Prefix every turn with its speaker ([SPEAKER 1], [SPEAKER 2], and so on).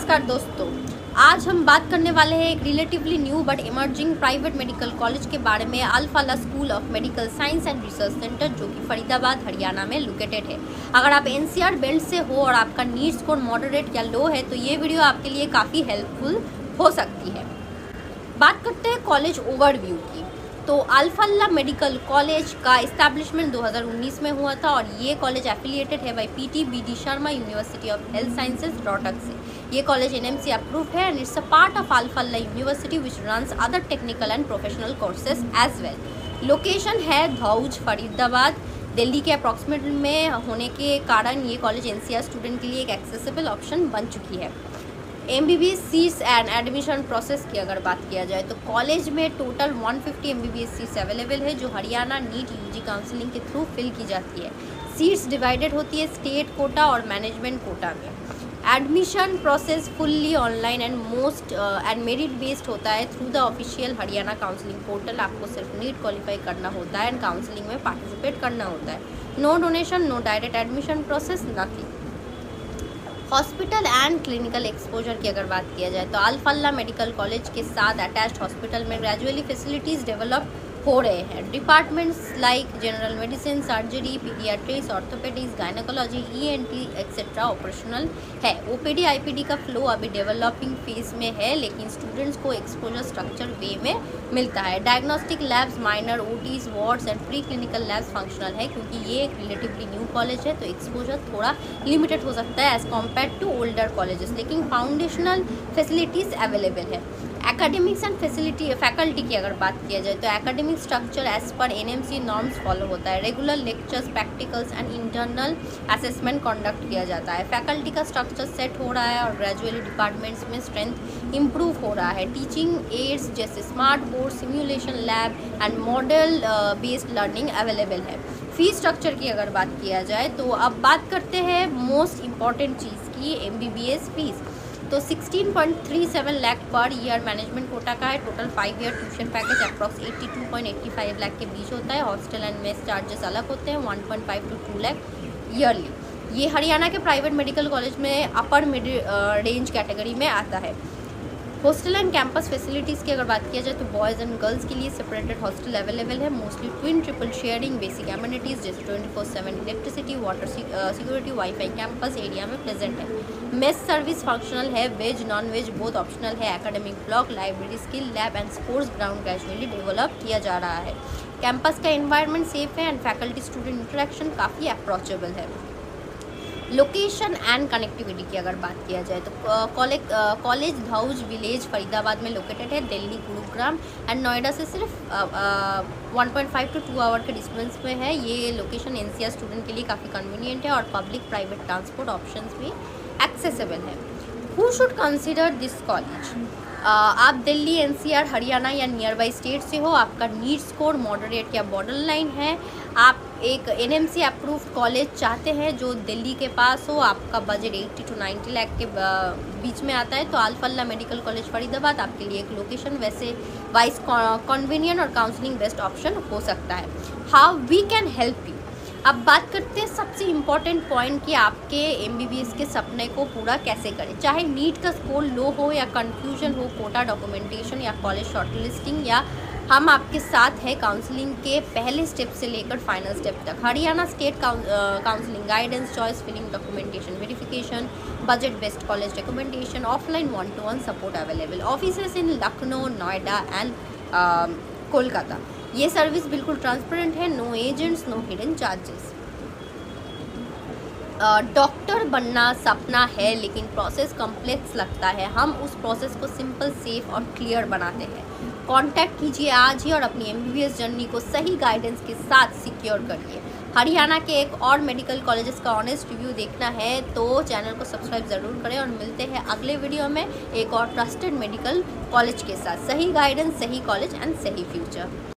[SPEAKER 1] नमस्कार दोस्तों, आज हम बात करने वाले हैं एक relatively new but emerging private medical college के बारे में। Al-Falah school of medical science and research centre, जो कि फरीदाबाद हरियाणा में लोकेटेड है। अगर आप एनसीआर बेल्ट से हो और आपका नीट स्कोर मॉडरेट या लो है तो ये वीडियो आपके लिए काफ़ी हेल्पफुल हो सकती है। बात करते हैं कॉलेज ओवरव्यू की। तो अल-फलाह मेडिकल कॉलेज का इस्टेब्लिशमेंट 2019 में हुआ था और ये कॉलेज एफिलिएटेड है by PT B D. Sharma university of health sciences Rohtak से। ये कॉलेज एनएमसी अप्रूव्ड है and it's a part of Al-Falah university which runs other technical and professional courses as well. Location है धौज, फरीदाबाद, दिल्ली के अप्रॉक्सीमेट में होने के कारण ये कॉलेज एनसीआर स्टूडेंट के लिए एक एक्सेसिबल ऑप्शन बन चुकी है। MBBS seats and admission process की अगर बात किया जाए तो कॉलेज में टोटल 150 MBBS सीट्स अवेलेबल है, जो हरियाणा नीट यूजी काउंसलिंग के थ्रू फिल की जाती है। सीट्स डिवाइडेड होती है स्टेट कोटा और मैनेजमेंट कोटा में। Admission process fully online and merit based होता है through the official Haryana counselling portal. आपको सिर्फ नीट क्वालिफाई करना होता है एंड काउंसलिंग में पार्टिसिपेट करना होता है। No donation, no direct admission process, nothing. Hospital and clinical exposure की अगर बात किया जाए तो अल-फलाह मेडिकल कॉलेज के साथ अटैच्ड हॉस्पिटल में ग्रेजुअली फैसिलिटीज़ डेवलप हो रहे हैं। Departments like general medicine, surgery, paediatrics, orthopaedics, gynaecology, ENT etcetera operational है। OPD IPD का फ्लो अभी डेवलपिंग फेज में है, लेकिन स्टूडेंट्स को एक्सपोजर स्ट्रक्चर वे में मिलता है। Diagnostic labs, minor OTs, wards and pre clinical labs functional है। क्योंकि ये एक रिलेटिवली न्यू कॉलेज है तो एक्सपोजर थोड़ा लिमिटेड हो सकता है as compare to older colleges, लेकिन फाउंडेशनल फैसिलिटीज़ अवेलेबल है। एकेडमिक्स एंड फैकल्टी की अगर बात किया जाए तो academic structure as per NMC norms follow होता है। Regular lectures, practicals and internal assessment conduct किया जाता है। फैकल्टी का स्ट्रक्चर सेट हो रहा है और ग्रेजुअली डिपार्टमेंट्स में स्ट्रेंथ इंप्रूव हो रहा है। टीचिंग एड्स जैसे smart board, simulation lab and model based learning available है। फीस स्ट्रक्चर की अगर बात किया जाए तो अब बात करते हैं मोस्ट इम्पॉर्टेंट चीज़ की, MBBS फीस। तो 16.37 lakh per year management quota का है। Total 5 year tuition package approx 82.85 lakh के बीच होता है। हॉस्टल एंड मेस चार्जेस अलग होते हैं, 1.5 to 2 लाख ईयरली। ये हरियाणा के प्राइवेट मेडिकल कॉलेज में अपर मिड रेंज कैटेगरी में आता है। हॉस्टल एंड कैंपस फैसिलिटीज़ की अगर बात किया जाए तो बॉयज़ एंड गर्ल्स के लिए सेपरेटेड हॉस्टल अवेलेबल है। Mostly twin triple sharing, basic amenities जैसे 24/7 electricity, water security, wifi campus area में प्रेजेंट है। मेस सर्विस फंक्शनल है, veg non veg both optional है। Academic block, library, skill lab and sports ground gradually develop किया जा रहा है। Campus का एनवायरनमेंट सेफ है एंड फैकल्टी स्टूडेंट इंटरेक्शन काफ़ी अप्रोचेबल है। लोकेशन एंड कनेक्टिविटी की अगर बात किया जाए तो कॉलेज धौज विलेज फरीदाबाद में लोकेटेड है। दिल्ली, गुरुग्राम एंड नोएडा से सिर्फ 1.5 to 2 आवर के डिस्टेंस में है। ये लोकेशन एनसीआर स्टूडेंट के लिए काफ़ी कन्वीनियंट है और पब्लिक प्राइवेट ट्रांसपोर्ट ऑप्शंस भी एक्सेसिबल है। Who should consider this college? आप दिल्ली, एनसीआर, हरियाणा या नियर बाई स्टेट से हो, आपका नीट स्कोर मॉडरेट या बॉर्डर लाइन है, आप एक NMC अप्रूव्ड कॉलेज चाहते हैं जो दिल्ली के पास हो, आपका बजट 80 to 90 लाख के बीच में आता है, तो अल-फलाह मेडिकल कॉलेज फरीदाबाद आपके लिए एक लोकेशन वैसे वाइज कन्वीनियंट और काउंसलिंग बेस्ट ऑप्शन हो सकता है। How we can help you? अब बात करते हैं सबसे इम्पॉर्टेंट पॉइंट कि आपके MBBS के सपने को पूरा कैसे करें। चाहे नीट का स्कोर लो हो या कन्फ्यूजन हो, कोटा डॉक्यूमेंटेशन या कॉलेज शॉर्टलिस्टिंग, या हम आपके साथ हैं काउंसलिंग के पहले स्टेप से लेकर फाइनल स्टेप तक। Haryana state counselling guidance, choice filling, documentation verification, budget based college recommendation, offline 1-to-1 support available. Offices in Lucknow, Noida and Kolkata. ये सर्विस बिल्कुल ट्रांसपेरेंट है, no agents, no hidden charges. Doctor बनना सपना है लेकिन प्रोसेस कॉम्प्लेक्स लगता है। हम उस प्रोसेस को सिंपल, सेफ और क्लियर बनाते हैं। कांटेक्ट कीजिए आज ही और अपनी MBBS जर्नी को सही गाइडेंस के साथ सिक्योर करिए। हरियाणा के एक और मेडिकल कॉलेजेस का ऑनेस्ट रिव्यू देखना है तो चैनल को सब्सक्राइब ज़रूर करें और मिलते हैं अगले वीडियो में एक और ट्रस्टेड मेडिकल कॉलेज के साथ। सही गाइडेंस, सही कॉलेज एंड सही फ्यूचर।